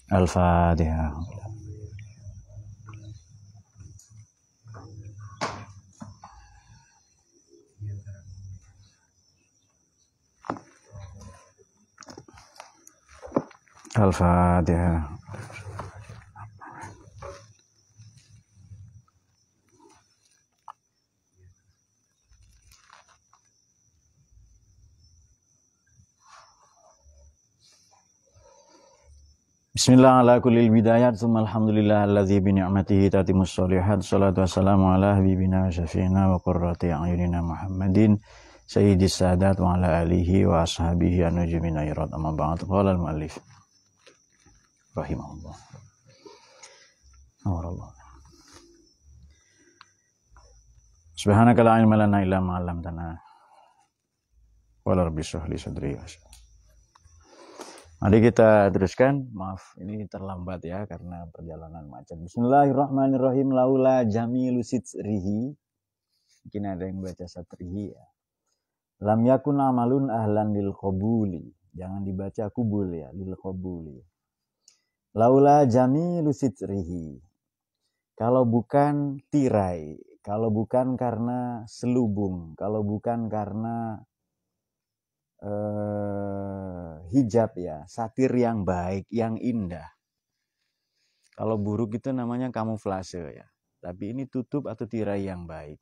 Al-Fatihah. Al-Fatihah. Bismillah ala kulil bidayat summa alhamdulillah alladzi bi ni'matihi tatimmus sholihat. Shalatu wassalamu ala habibina syafi'ina wa qurrati a'yunina Muhammadin sayyidis sadat wa ala alihi wa ashabihi an-nujumin ayrat. Amma ba'd. Qala al-muallif rahimahullah. Amarallah. Subhanaka la ilma lana illa ma 'allamtana. Wa rabbi shrah li sadri. Mari kita teruskan. Maaf ini terlambat ya karena perjalanan macet. Bismillahirrahmanirrahim. Laula jamilu sitrihi. Mungkin ada yang baca satrihi ya. Lam yakun amalun ahlan lil qabuli. Jangan dibaca kubul ya, lil qabuli. Laula jamilu sitrihi. Kalau bukan tirai, kalau bukan karena selubung, kalau bukan karena hijab ya, satir yang baik, yang indah. Kalau buruk itu namanya kamuflase ya. Tapi ini tutup atau tirai yang baik.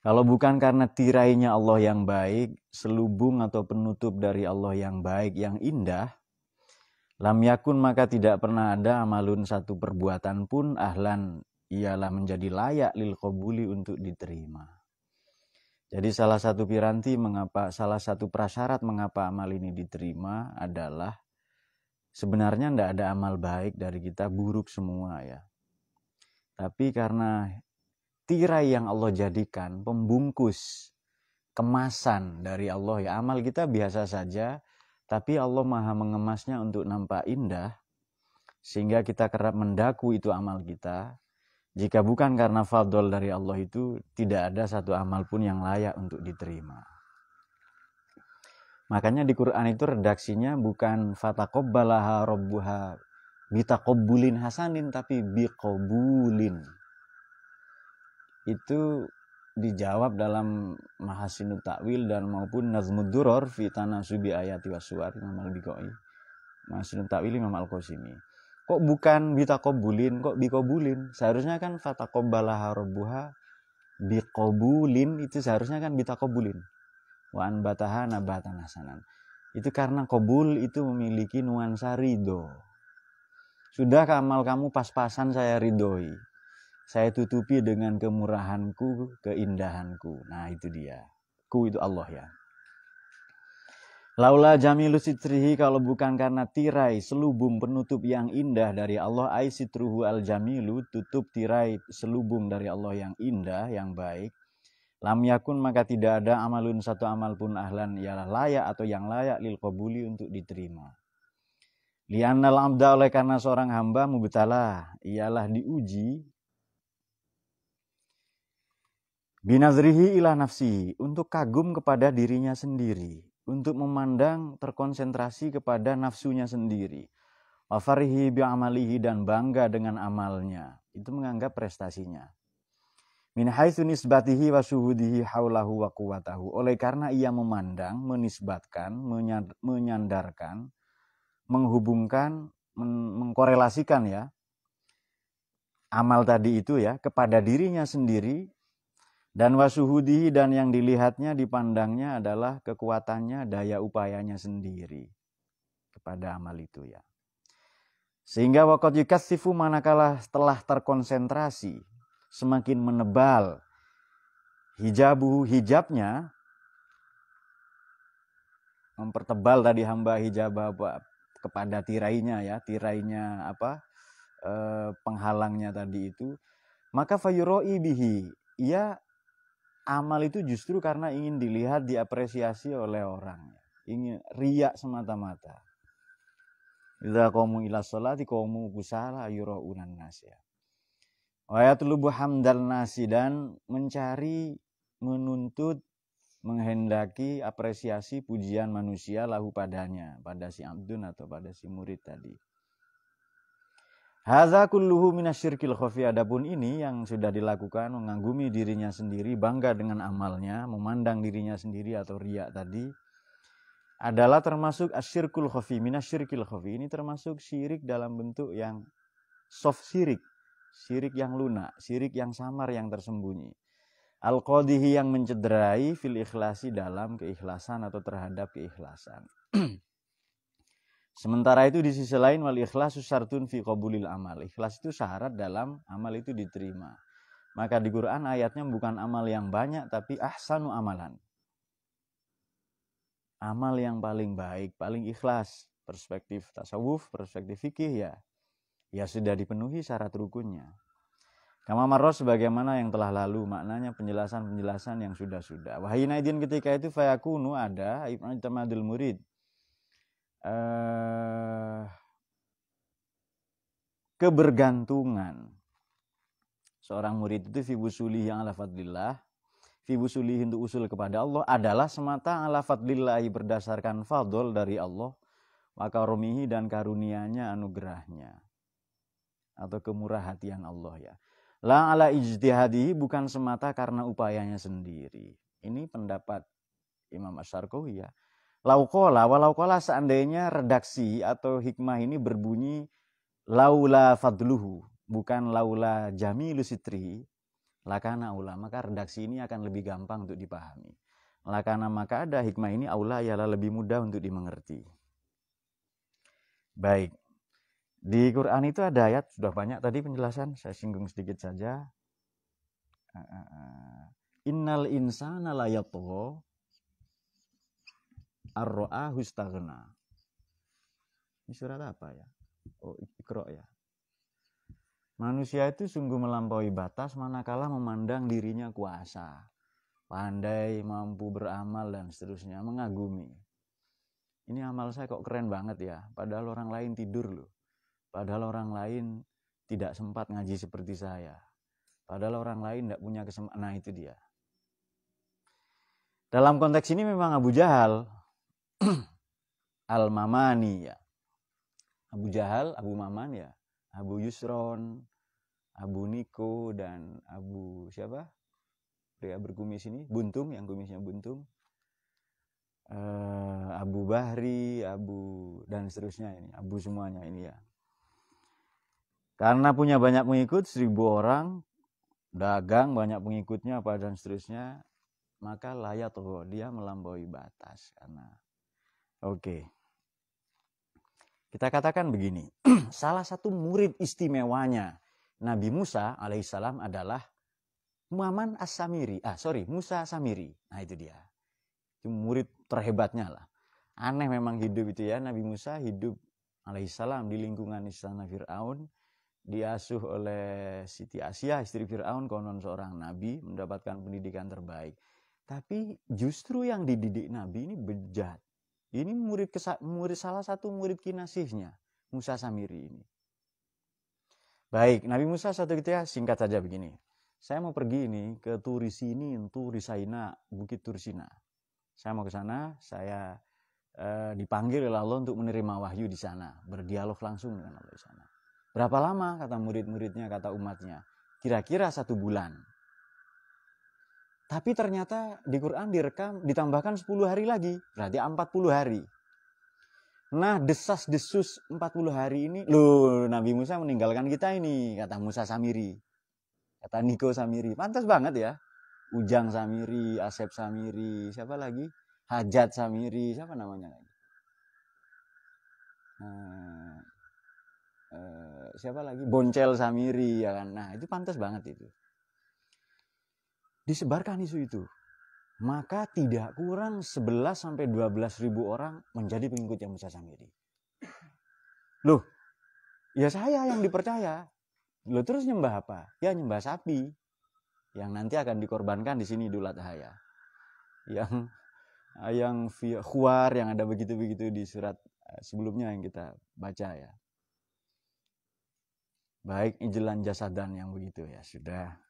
Kalau bukan karena tirainya Allah yang baik, selubung atau penutup dari Allah yang baik, yang indah, lam yakun maka tidak pernah ada amalun satu perbuatan pun ahlan ialah menjadi layak lil qabuli untuk diterima. Jadi salah satu prasyarat mengapa amal ini diterima adalah sebenarnya tidak ada amal baik dari kita, buruk semua ya. Tapi karena tirai yang Allah jadikan, pembungkus, kemasan dari Allah ya. Amal kita biasa saja, tapi Allah maha mengemasnya untuk nampak indah, sehingga kita kerap mendaku itu amal kita. Jika bukan karena fadl dari Allah itu, tidak ada satu amal pun yang layak untuk diterima. Makanya di Quran itu redaksinya bukan fataqabbalaha rabbuha bitaqabbulin hasanin, tapi biqabulin. Itu dijawab dalam Mahasinut Ta'wil dan maupun Nazmud Duror fi tanasubi ayati wassuwar Imam Al-Biqai. Mahasinut Ta'wil Imam Al-Qasimi. Kok bukan bitaqabbulin, kok biqabulin? Seharusnya kan fataqabbalaha rabbuha biqabulin, itu seharusnya kan bitaqabbulin. Wa anbataha nabatan hasanan. Itu karena qabul itu memiliki nuansa ridho. Sudah amal kamu pas-pasan saya ridhoi. Saya tutupi dengan kemurahanku, keindahanku. Nah itu dia. Ku itu Allah ya. Laula jamilu sitrihi, kalau bukan karena tirai selubung penutup yang indah dari Allah, ai sitruhu al jamilu, tutup tirai selubung dari Allah yang indah, yang baik. Lam yakun maka tidak ada amalun satu amal pun ahlan ialah layak atau yang layak lil qabuli untuk diterima. Li'annal abda, oleh karena seorang hamba mubtalah ialah diuji binazrihi ila nafsi, untuk kagum kepada dirinya sendiri, untuk memandang terkonsentrasi kepada nafsunya sendiri. Wa farihi bi amalihi, dan bangga dengan amalnya, itu menganggap prestasinya. Min haitsu nisbatihi wa syuhudihi haulahu wa quwwatahu, oleh karena ia memandang, menisbatkan, menyandarkan, menghubungkan, mengkorelasikan ya amal tadi itu ya kepada dirinya sendiri. Dan wasuhudihi, dan yang dilihatnya, dipandangnya adalah kekuatannya, daya upayanya sendiri kepada amal itu ya. Sehingga waqad yukassifu, manakala telah terkonsentrasi, semakin menebal hijabnya, mempertebal tadi hamba hijab kepada tirainya ya, tirainya penghalangnya tadi itu, maka fayuroi bihi, ia amal itu justru karena ingin dilihat, diapresiasi oleh orang. Ingin riya semata-mata. Idza qamu ila sholati qamu kusala yuraunan nas ya. Wa yatlubu hamdal nasi, dan mencari, menuntut menghendaki apresiasi pujian manusia lahu padanya, pada si abdun atau pada si murid tadi. Hadza kulluhu minasyirkil khafi. Adapun ini yang sudah dilakukan, mengagumi dirinya sendiri, bangga dengan amalnya, memandang dirinya sendiri atau riya tadi, adalah termasuk asyirkul khafi, minasyirkil khafi. Ini termasuk syirik dalam bentuk yang soft syirik, syirik yang lunak, syirik yang samar, yang tersembunyi. Al-qadihi, yang mencederai, fil ikhlasi, dalam keikhlasan atau terhadap keikhlasan. Sementara itu di sisi lain, wal ikhlasu syartun fi qabulil amal. Ikhlas itu syarat dalam amal itu diterima. Maka di Quran ayatnya bukan amal yang banyak, tapi ahsanu amalan. Amal yang paling baik, paling ikhlas. Perspektif tasawuf, perspektif fikih ya sudah dipenuhi syarat rukunnya. Kama marra, sebagaimana yang telah lalu, maknanya penjelasan-penjelasan yang sudah-sudah. Wahinaidin, ketika itu fayakunu, ada ibnul murid, kebergantungan seorang murid itu fi busuli yang ala fadlillah, fi busuli untuk usul kepada Allah adalah semata ala fadlillah, berdasarkan fadl dari Allah, wa karumihi, dan karunianya, anugerahnya atau kemurahhatian Allah ya. La ala ijtihadihi, bukan semata karena upayanya sendiri. Ini pendapat Imam Asy-Syarqawi ya. Walaukola seandainya redaksi atau hikmah ini berbunyi laula fadluhu, bukan laula jamilu sitri, lakana aula, maka redaksi ini akan lebih gampang untuk dipahami. Lakana, maka ada hikmah ini aula, ialah lebih mudah untuk dimengerti. Baik, di Quran itu ada ayat, sudah banyak tadi penjelasan, saya singgung sedikit saja. Innal insana la yatgha ar-ra'ahu istaghna. Ini surat apa ya? Oh, Iqra ya. Manusia itu sungguh melampaui batas manakala memandang dirinya kuasa, pandai, mampu beramal, dan seterusnya, mengagumi. Ini amal saya kok keren banget ya, padahal orang lain tidur loh. Padahal orang lain tidak sempat ngaji seperti saya. Padahal orang lain tidak punya kesempatan. Nah, itu dia. Dalam konteks ini memang Abu Jahal Al-Mamani ya. Abu Jahal, Abu Maman ya. Abu Yusron, Abu Niko, dan Abu siapa? Pria berkumis ini, buntung, yang kumisnya buntung. Abu Bahri, Abu, dan seterusnya ini. Abu semuanya ini ya. Karena punya banyak pengikut, 1000 orang, dagang, banyak pengikutnya, apa dan seterusnya, maka layak tuh dia melampaui batas. Karena oke. Kita katakan begini, salah satu murid istimewanya Nabi Musa alaihissalam adalah Muhammad As-Samiri. Musa Samiri. Nah, itu dia. Itu murid terhebatnya lah. Aneh memang hidup itu ya. Nabi Musa hidup alaihissalam di lingkungan istana Fir'aun. Diasuh oleh Siti Asia, istri Fir'aun, konon seorang nabi, mendapatkan pendidikan terbaik. Tapi justru yang dididik Nabi ini bejat. Ini murid salah satu murid kinasihnya, Musa Samiri ini. Baik, Nabi Musa satu ketika singkat saja begini. Saya mau pergi ini ke Turisaina, Bukit Tursina. Saya mau ke sana, saya dipanggil oleh Allah untuk menerima wahyu di sana, berdialog langsung dengan Allah di sana. Berapa lama, kata murid-muridnya, kata umatnya? Kira-kira 1 bulan. Tapi ternyata di Quran ditambahkan 10 hari lagi, berarti 40 hari. Nah, desas-desus 40 hari ini, loh, Nabi Musa meninggalkan kita ini, kata Musa Samiri. Kata Niko Samiri, pantas banget ya. Ujang Samiri, Asep Samiri, siapa lagi? Hajat Samiri, siapa namanya lagi? Siapa lagi? Boncel Samiri, ya kan? Nah, itu pantas banget itu. Disebarkan isu itu, maka tidak kurang 11-12 ribu orang menjadi pengikutnya Musa Samiri. Loh, ya saya yang dipercaya. Loh, terus nyembah apa? Ya nyembah sapi yang nanti akan dikorbankan di sini Idul Adha ya. Yang khuar, yang ada begitu-begitu di surat sebelumnya yang kita baca ya. Baik ijlan jasadan yang begitu ya, sudah.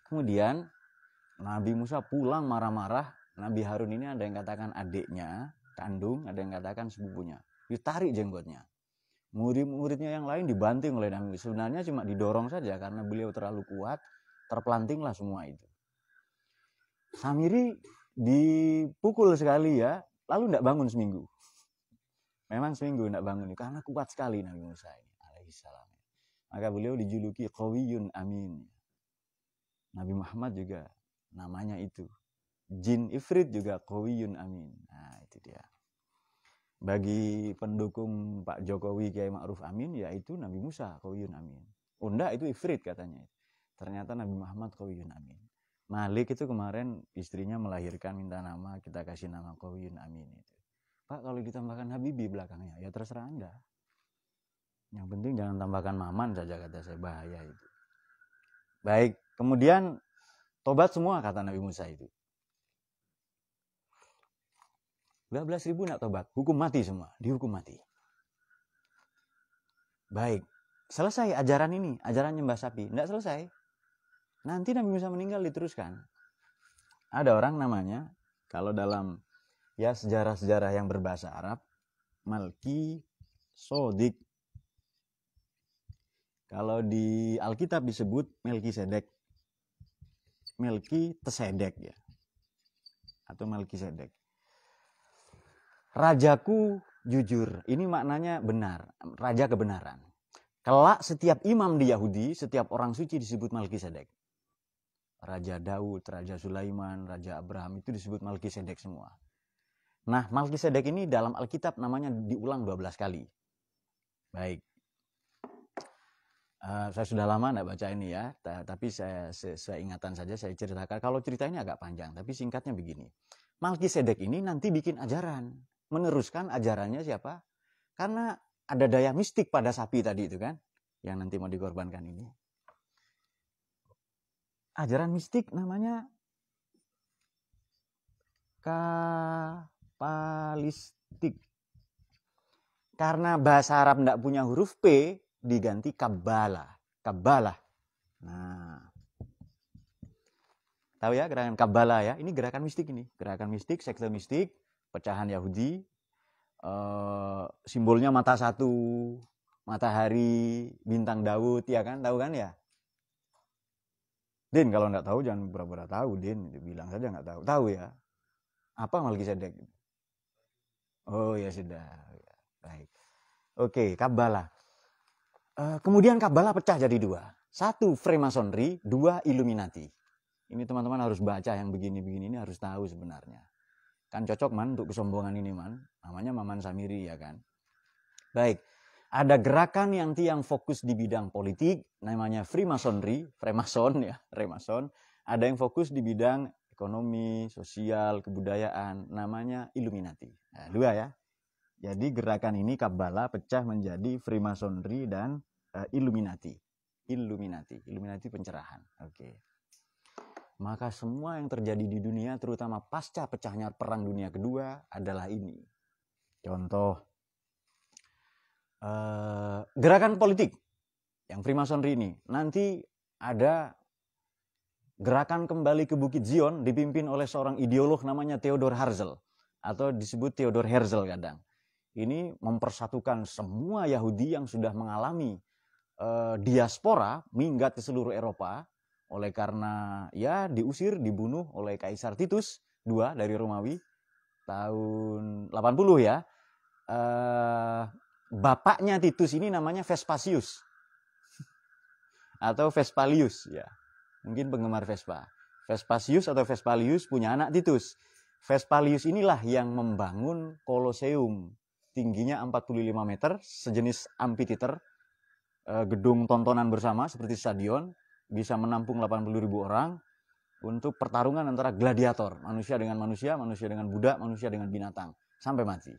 Kemudian Nabi Musa pulang marah-marah, Nabi Harun ini ada yang katakan adiknya kandung, ada yang katakan sepupunya. Ditarik jenggotnya. Murid-muridnya yang lain dibanting oleh Nabi. Sebenarnya cuma didorong saja karena beliau terlalu kuat, terpelantinglah semua itu. Samiri dipukul sekali ya, lalu tidak bangun seminggu. Memang seminggu tidak bangun karena kuat sekali Nabi Musa ini alaihissalam. Maka beliau dijuluki Qawiyun Amin. Nabi Muhammad juga namanya itu. Jin Ifrit juga Qawiyun Amin. Nah, itu dia. Bagi pendukung Pak Jokowi Kiai Ma'ruf Amin, yaitu Nabi Musa Qawiyun Amin. Unda itu Ifrit katanya. Ternyata Nabi Muhammad Qawiyun Amin. Malik itu kemarin istrinya melahirkan, minta nama, kita kasih nama Qawiyun Amin itu. Pak, kalau ditambahkan Habibi belakangnya, ya terserah Anda. Yang penting jangan tambahkan Maman saja, kata saya, bahaya itu. Baik, kemudian tobat semua kata Nabi Musa itu. 12.000 nak tobat, hukum mati semua, dihukum mati. Baik, selesai ajaran ini, ajaran nyembah sapi, tidak selesai. Nanti Nabi Musa meninggal diteruskan. Ada orang namanya, kalau dalam ya sejarah-sejarah yang berbahasa Arab, Malki Sodik. Kalau di Alkitab disebut Melkisedek. Melkisedek ya. Atau Melkisedek. Rajaku jujur. Ini maknanya benar. Raja kebenaran. Kelak setiap imam di Yahudi, setiap orang suci disebut Melkisedek. Raja Daud, Raja Sulaiman, Raja Abraham itu disebut Melkisedek semua. Nah, Melkisedek ini dalam Alkitab namanya diulang 12 kali. Baik. Saya sudah lama tidak baca ini ya, tapi saya ingatan saja saya ceritakan. Kalau cerita ini agak panjang, tapi singkatnya begini. Melkisedek ini nanti bikin ajaran, meneruskan ajarannya siapa? Karena ada daya mistik pada sapi tadi itu kan, yang nanti mau dikorbankan ini. Ajaran mistik namanya Kabalistik. Karena bahasa Arab tidak punya huruf P, diganti Kabbalah. Kabbalah. Nah, tahu ya gerakan Kabbalah ya? Ini gerakan mistik ini. Gerakan mistik, sekte mistik, pecahan Yahudi. Simbolnya mata satu, matahari, bintang Daud, ya kan? Tahu kan ya? Din, kalau nggak tahu jangan pura-pura tahu, Din. Bilang saja nggak tahu. Tahu ya? Apa Melkisedek? Oh ya sudah. Baik. Oke, Kabbalah. Kemudian Kabbalah pecah jadi dua. Satu Freemasonry, dua Illuminati. Ini teman-teman harus baca yang begini-begini ini harus tahu sebenarnya. Kan cocok man untuk kesombongan ini man. Namanya Maman Samiri ya kan. Baik. Ada gerakan yang fokus di bidang politik, namanya Freemasonry, Freemason ya, Freemason. Ada yang fokus di bidang ekonomi, sosial, kebudayaan, namanya Illuminati. Nah, dua ya. Jadi gerakan ini Kabbalah pecah menjadi Freemasonry dan Illuminati. Illuminati pencerahan. Oke. Maka semua yang terjadi di dunia, terutama pasca pecahnya Perang Dunia Kedua, adalah ini. Contoh. Gerakan politik yang Freemasonry ini nanti ada gerakan kembali ke Bukit Zion dipimpin oleh seorang ideolog namanya Theodor Herzl atau disebut Theodor Herzl kadang. Ini mempersatukan semua Yahudi yang sudah mengalami diaspora minggat ke seluruh Eropa oleh karena ya diusir, dibunuh oleh Kaisar Titus II dari Romawi tahun 80 ya. Bapaknya Titus ini namanya Vespasius atau Vespalius ya. Mungkin penggemar Vespa. Vespasius atau Vespalius punya anak Titus. Vespalius inilah yang membangun Koloseum. Tingginya 45 meter, sejenis amphitheater, gedung tontonan bersama seperti stadion, bisa menampung 80.000 orang untuk pertarungan antara gladiator, manusia dengan manusia, manusia dengan budak, manusia dengan binatang, sampai mati.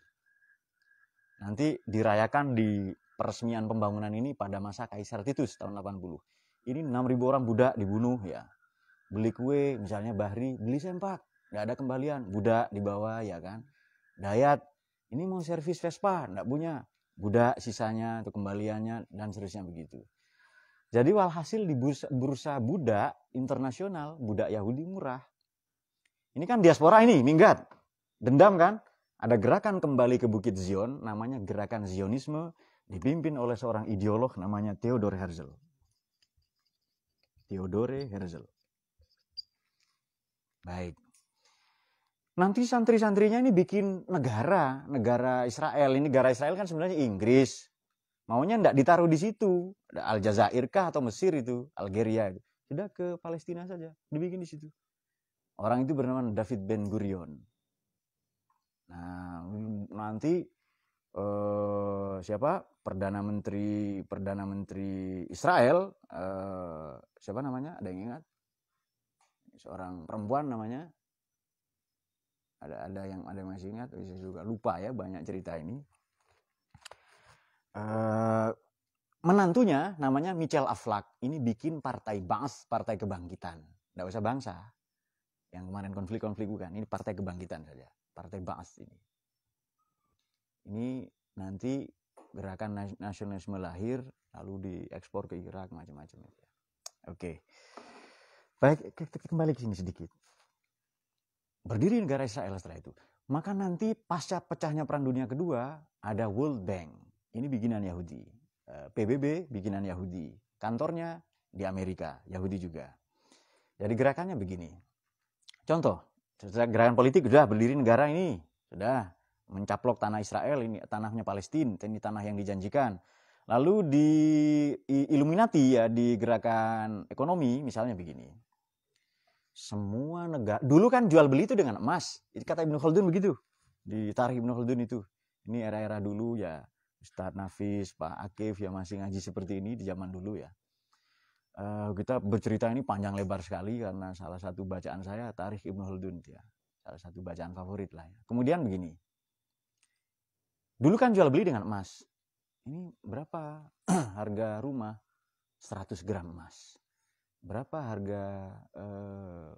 Nanti dirayakan di peresmian pembangunan ini pada masa Kaisar Titus tahun 80. Ini 6.000 orang budak dibunuh ya. Beli kue, misalnya Bahri, beli sempak, nggak ada kembalian, budak dibawa ya kan. Dayat, ini mau servis Vespa, nggak punya, budak sisanya untuk kembaliannya dan seterusnya begitu. Jadi walhasil di bursa budak internasional, budak Yahudi murah. Ini kan diaspora ini, minggat. Dendam kan? Ada gerakan kembali ke Bukit Zion, namanya gerakan Zionisme, dipimpin oleh seorang ideolog namanya Theodor Herzl. Theodore Herzl. Baik. Nanti santri-santrinya ini bikin negara Israel. Ini negara Israel kan sebenarnya Inggris. Maunya enggak ditaruh di situ. Ada Aljazair kah atau Mesir itu, Algeria itu. Sudah ke Palestina saja, dibikin di situ. Orang itu bernama David Ben Gurion. Nah, nanti siapa? Perdana Menteri Israel, siapa namanya? Ada yang ingat? Seorang perempuan namanya. Ada yang masih ingat? Saya juga lupa ya, banyak cerita ini. Menantunya namanya Michel Aflaq. Ini bikin partai Ba'ath, Partai Kebangkitan. Nggak usah bangsa. Yang kemarin konflik-konflik bukan. Ini Partai Kebangkitan saja. Partai Ba'ath ini. Ini nanti gerakan nasionalisme lahir, lalu diekspor ke Irak, macam-macam. Oke. Baik, kita kembali ke sini sedikit. Berdiri negara Israel setelah itu. Maka nanti pasca pecahnya Perang Dunia Kedua, ada World Bank. Ini bikinan Yahudi. PBB bikinan Yahudi. Kantornya di Amerika, Yahudi juga. Jadi gerakannya begini. Contoh, gerakan politik sudah berdiri negara ini. Sudah mencaplok tanah Israel, ini tanahnya Palestina, ini tanah yang dijanjikan. Lalu di Illuminati ya, di gerakan ekonomi misalnya begini. Semua negara, dulu kan jual beli itu dengan emas. Itu kata Ibnu Khaldun begitu. Di Tarikh Ibnu Khaldun itu. Ini era-era dulu ya. Ustadz Nafis, Pak Akif yang masih ngaji seperti ini di zaman dulu ya. Kita bercerita ini panjang lebar sekali karena salah satu bacaan saya Tarikh Ibnu Khaldun ya. Salah satu bacaan favorit lah ya. Kemudian begini. Dulu kan jual beli dengan emas. Ini berapa harga rumah? 100 gram emas. Berapa harga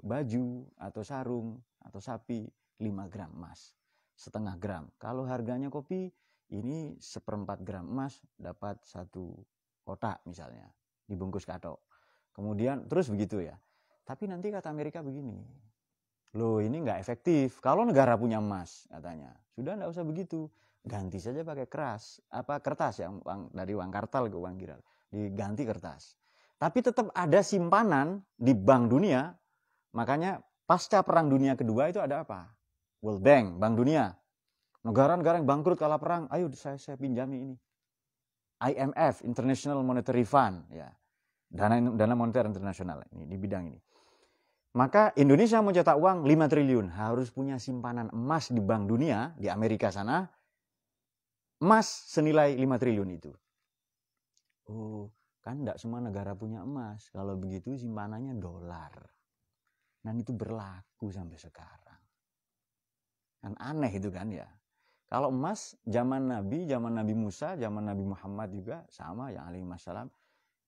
baju atau sarung atau sapi? 5 gram emas. Setengah gram. Kalau harganya kopi, ini 1/4 gram emas dapat 1 kotak misalnya. Dibungkus katok. Kemudian terus begitu ya. Tapi nanti kata Amerika begini. Loh ini nggak efektif. Kalau negara punya emas katanya. Sudah nggak usah begitu. Ganti saja pakai kertas ya, dari uang kartal ke uang giral. Diganti kertas. Tapi tetap ada simpanan di Bank Dunia. Makanya pasca Perang Dunia Kedua itu ada apa? World Bank, Bank Dunia. Negara-negara yang bangkrut kalah perang, ayo saya pinjami ini. IMF, International Monetary Fund, ya. Dana moneter internasional ini di bidang ini. Maka Indonesia mau cetak uang 5 triliun, harus punya simpanan emas di Bank Dunia di Amerika sana. Emas senilai 5 triliun itu. Oh, kan enggak semua negara punya emas. Kalau begitu simpanannya dolar. Dan itu berlaku sampai sekarang. Kan aneh itu kan ya. Kalau emas zaman Nabi Musa, zaman Nabi Muhammad juga sama ya alaihi wassalam.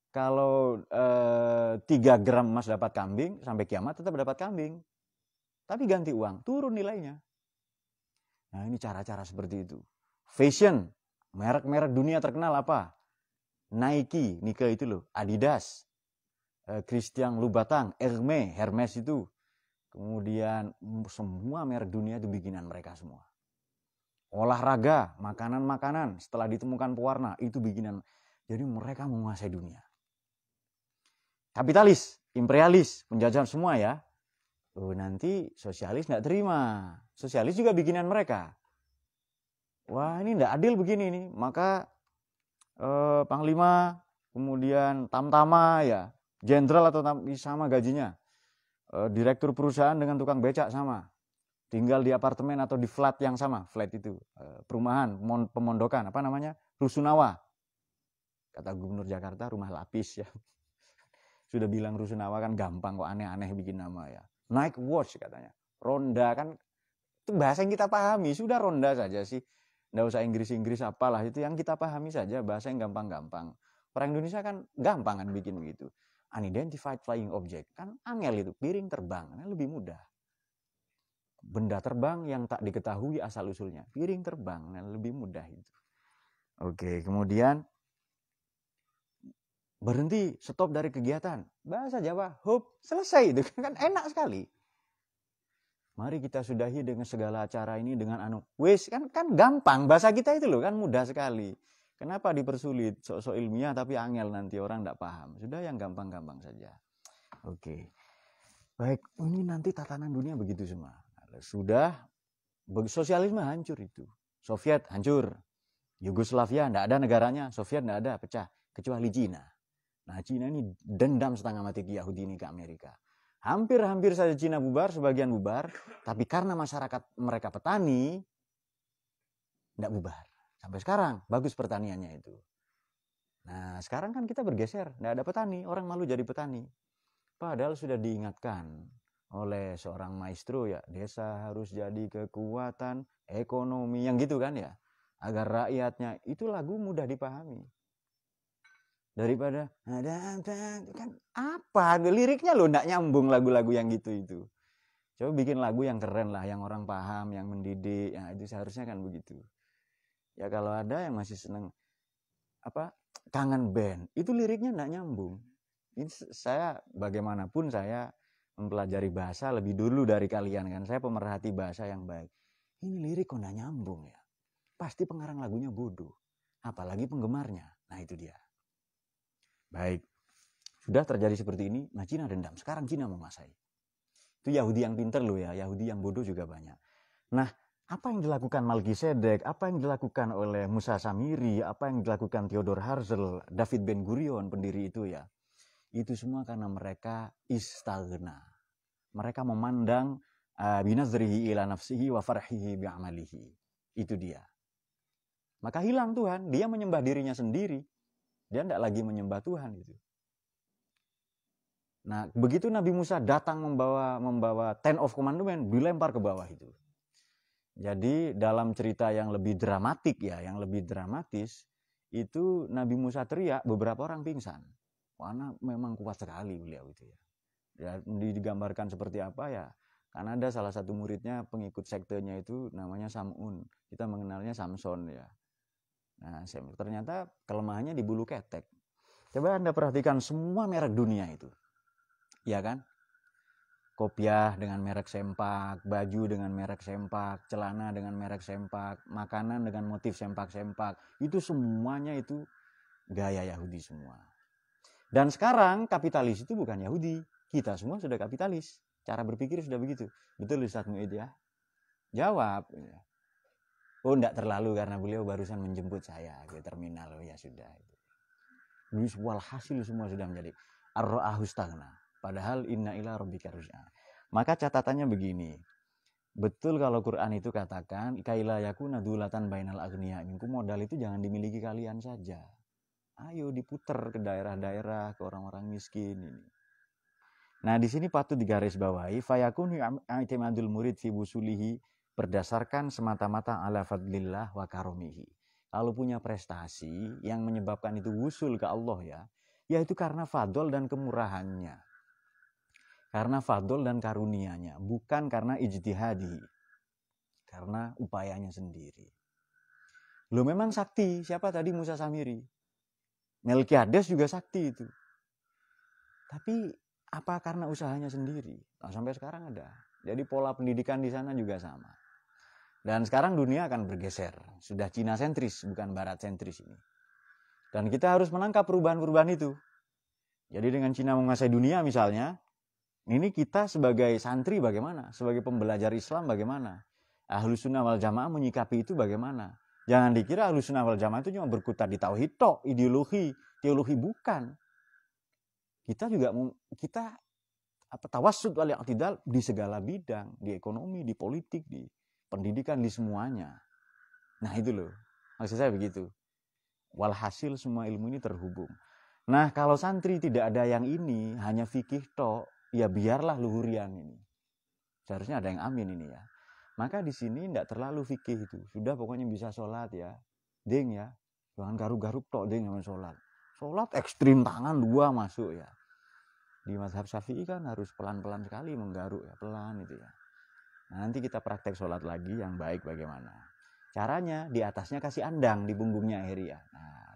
Kalau 3 gram emas dapat kambing, sampai kiamat tetap dapat kambing. Tapi ganti uang, turun nilainya. Nah ini cara-cara seperti itu. Fashion, merek-merek dunia terkenal apa? Nike itu loh, Adidas, Christian Louboutin, Hermes itu. Kemudian semua merek dunia itu bikinan mereka semua. Olahraga, makanan-makanan, setelah ditemukan pewarna, itu bikinan. Jadi mereka menguasai dunia. Kapitalis, imperialis, penjajah semua ya. Nanti sosialis nggak terima. Sosialis juga bikinan mereka. Wah ini nggak adil begini nih. Maka panglima, kemudian tamtama ya, jenderal atau sama gajinya. Direktur perusahaan dengan tukang becak sama. Tinggal di apartemen atau di flat yang sama. Flat itu perumahan, pemondokan, apa namanya? Rusunawa. Kata Gubernur Jakarta, rumah lapis ya. Sudah bilang Rusunawa kan gampang kok, aneh-aneh bikin nama ya. Night watch katanya. Ronda kan, itu bahasa yang kita pahami. Sudah ronda saja sih. Nggak usah Inggris-Inggris apalah. Itu yang kita pahami saja, bahasa yang gampang-gampang. Orang Indonesia kan gampang kan bikin begitu. Unidentified flying object. Kan angel itu, piring terbang. Kan lebih mudah. Benda terbang yang tak diketahui asal-usulnya. Piring terbang, kan lebih mudah itu. Oke, kemudian berhenti, stop dari kegiatan. Bahasa Jawa, hop, selesai itu kan enak sekali. Mari kita sudahi dengan segala acara ini dengan wis kan gampang, bahasa kita itu loh kan mudah sekali. Kenapa dipersulit? Sok-sok ilmiah tapi angel, nanti orang tidak paham. Sudah yang gampang-gampang saja. Oke. Baik, ini nanti tatanan dunia begitu semua. Sudah sosialisme hancur itu. Soviet hancur. Yugoslavia tidak ada negaranya, Soviet tidak ada, pecah kecuali Cina. Nah, Cina ini dendam setengah mati ke Yahudi ini ke Amerika. Hampir saja Cina bubar, sebagian bubar, tapi karena masyarakat mereka petani, tidak bubar. Sampai sekarang, bagus pertaniannya itu. Nah, sekarang kan kita bergeser, tidak ada petani, orang malu jadi petani. Padahal sudah diingatkan oleh seorang maestro ya, desa harus jadi kekuatan ekonomi, yang gitu kan ya, agar rakyatnya, itu lagu mudah dipahami. Daripada ada kan apa liriknya loh ndak nyambung lagu-lagu yang gitu itu. Coba bikin lagu yang keren lah, yang orang paham, yang mendidik. Ya itu seharusnya kan begitu. Ya kalau ada yang masih seneng kangen band, itu liriknya ndak nyambung. Ini saya bagaimanapun saya mempelajari bahasa lebih dulu dari kalian kan. Saya pemerhati bahasa yang baik. Ini lirik kok ndak nyambung ya. Pasti pengarang lagunya bodoh. Apalagi penggemarnya. Nah itu dia. Baik, sudah terjadi seperti ini, nah Cina dendam. Sekarang Cina menguasai. Itu Yahudi yang pinter loh ya, Yahudi yang bodoh juga banyak. Nah, apa yang dilakukan Melkisedek, apa yang dilakukan oleh Musa Samiri, apa yang dilakukan Theodor Herzl, David Ben Gurion, pendiri itu ya, itu semua karena mereka istaghna. Mereka memandang binazrihi ila nafsihi wa farhihi bi'amalihi. Itu dia. Maka hilang Tuhan, dia menyembah dirinya sendiri. Dia tidak lagi menyembah Tuhan gitu. Nah, begitu Nabi Musa datang membawa Ten of Commandment, dilempar ke bawah itu. Jadi dalam cerita yang lebih dramatik ya, yang lebih dramatis, itu Nabi Musa teriak, beberapa orang pingsan. Karena memang kuat sekali beliau itu ya. Ya digambarkan seperti apa ya? Karena ada salah satu muridnya, pengikut sektenya itu namanya Sam'un. Kita mengenalnya Samson ya. Nah, ternyata kelemahannya di bulu ketek. Coba Anda perhatikan semua merek dunia itu. Ya kan? Kopiah dengan merek sempak, baju dengan merek sempak, celana dengan merek sempak, makanan dengan motif sempak-sempak. Itu semuanya itu gaya Yahudi semua. Dan sekarang kapitalis itu bukan Yahudi. Kita semua sudah kapitalis. Cara berpikir sudah begitu. Betul Ustaz Mu'id ya? Jawab. Oh, enggak terlalu karena beliau barusan menjemput saya ke terminal. Oh ya sudah. Walhasil semua sudah menjadi ar-ra'ahu staghna. Padahal inna ila rabbika ruj'a. Maka catatannya begini. Betul kalau Quran itu katakan kaila yakuna dulatan bainal aghniya minkum, modal itu jangan dimiliki kalian saja. Ayo diputer ke daerah-daerah, ke orang-orang miskin ini. Nah, di sini patut digarisbawahi fayakun i'timadul murid fi busulihi, berdasarkan semata-mata ala fadlillah wa karomihi. Kalau punya prestasi yang menyebabkan itu wusul ke Allah ya, yaitu karena fadl dan kemurahannya. Karena fadl dan karunianya, bukan karena ijtihadi. Karena upayanya sendiri. Lo memang sakti, siapa tadi Musa Samiri? Melkiades juga sakti itu. Tapi apa karena usahanya sendiri? Nah, sampai sekarang ada. Jadi pola pendidikan di sana juga sama. Dan sekarang dunia akan bergeser. Sudah Cina sentris, bukan Barat sentris ini. Dan kita harus menangkap perubahan-perubahan itu. Jadi dengan Cina menguasai dunia misalnya, ini kita sebagai santri bagaimana? Sebagai pembelajar Islam bagaimana? Ahlus Sunnah wal Jamaah menyikapi itu bagaimana? Jangan dikira Ahlus Sunnah wal Jamaah itu cuma berkutat di tauhid tok, ideologi, teologi bukan. Kita tawassut wal i'tidal di segala bidang, di ekonomi, di politik, di pendidikan, di semuanya. Nah itu loh, maksud saya begitu. Walhasil semua ilmu ini terhubung. Nah kalau santri tidak ada yang ini, hanya fikih tok, ya biarlah luhurian ini. Seharusnya ada yang amin ini ya. Maka di sini tidak terlalu fikih itu. Sudah pokoknya bisa sholat ya. Ding ya. Jangan garuk-garuk tok ding sama sholat. Sholat ekstrim tangan dua masuk ya. Di mazhab Syafi'i kan harus pelan-pelan sekali menggaruk ya. Pelan itu ya. Nah, nanti kita praktek sholat lagi yang baik bagaimana. Caranya di atasnya kasih andang, di punggungnya akhirnya. Nah,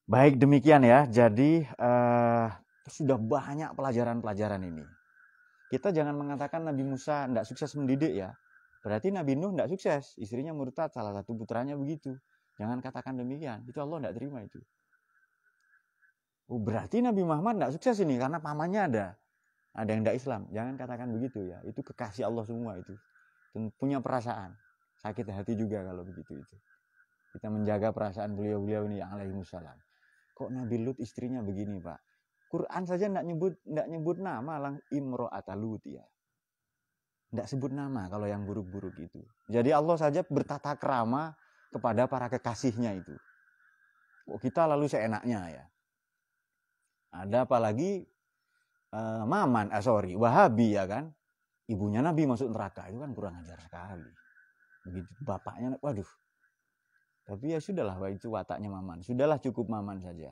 baik demikian ya. Jadi sudah banyak pelajaran-pelajaran ini. Kita jangan mengatakan Nabi Musa tidak sukses mendidik ya. Berarti Nabi Nuh tidak sukses. Istrinya murtad, salah satu putranya begitu. Jangan katakan demikian. Itu Allah tidak terima itu. Oh, berarti Nabi Muhammad tidak sukses ini karena pamannya ada. Ada yang tidak Islam. Jangan katakan begitu ya. Itu kekasih Allah semua itu. Dan punya perasaan. Sakit hati juga kalau begitu itu. Kita menjaga perasaan beliau-beliau ini alaihi wassalam. Kok Nabi Lut istrinya begini, Pak? Quran saja tidak nyebut nama lang imro'ata Lut ya. Tidak sebut nama kalau yang buruk-buruk itu. Jadi Allah saja bertata krama kepada para kekasihnya itu. Kok kita lalu seenaknya ya. Ada apalagi Wahabi ya kan. Ibunya Nabi masuk neraka, itu kan kurang ajar sekali. Begitu bapaknya, waduh. Tapi ya sudahlah, itu wataknya Maman. Sudahlah cukup Maman saja.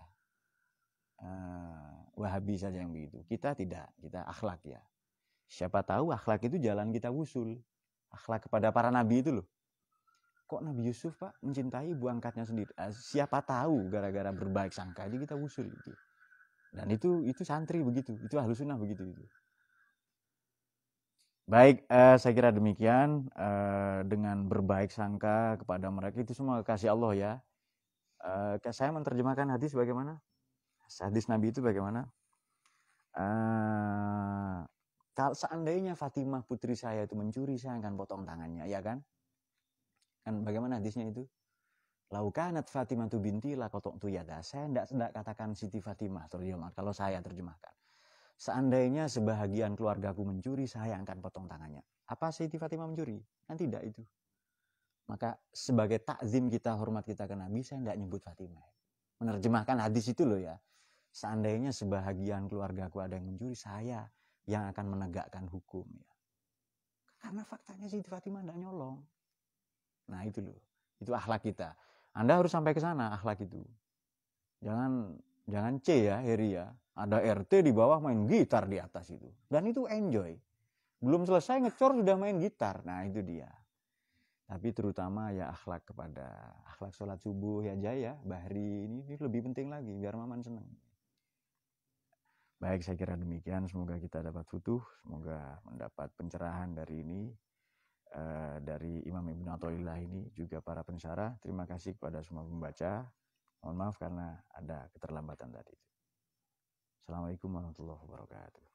Wahabi saja yang begitu. Kita tidak, kita akhlak ya. Siapa tahu akhlak itu jalan kita wusul. Akhlak kepada para nabi itu loh. Kok Nabi Yusuf Pak mencintai ibu angkatnya sendiri? Siapa tahu gara-gara berbaik sangka aja kita wusul gitu. Dan itu santri begitu. Itu ahlus sunnah begitu itu. Baik, saya kira demikian. Dengan berbaik sangka kepada mereka itu semua kasih Allah ya. Saya menerjemahkan hadis bagaimana? Hadis Nabi itu bagaimana? Kalau seandainya Fatimah putri saya itu mencuri, saya akan potong tangannya, ya kan? Kan bagaimana hadisnya itu? Laukanat Fatimah tu binti la qata'tu yada. Saya tidak katakan Siti Fatimah terjemah. Kalau saya terjemahkan, seandainya sebahagian keluargaku mencuri, saya akan potong tangannya. Apa Siti Fatimah mencuri? Kan tidak itu. Maka sebagai takzim kita, hormat kita ke Nabi, saya tidak nyebut Fatimah. Menerjemahkan hadis itu loh ya. Seandainya sebahagian keluargaku ada yang mencuri, saya yang akan menegakkan hukum ya. Karena faktanya Siti Fatimah tidak nyolong. Nah itu loh. Itu akhlak kita. Anda harus sampai ke sana akhlak itu. Jangan C ya, Heri ya. Ada RT di bawah main gitar di atas itu. Dan itu enjoy. Belum selesai ngecor sudah main gitar. Nah itu dia. Tapi terutama ya akhlak sholat subuh ya Jaya, Bahri ini lebih penting lagi biar Maman senang. Baik, saya kira demikian. Semoga kita dapat futuh, semoga mendapat pencerahan dari ini, dari Imam Ibn Athaillah ini, juga para pensyarah. Terima kasih kepada semua pembaca. Mohon maaf karena ada keterlambatan tadi. Assalamualaikum warahmatullahi wabarakatuh.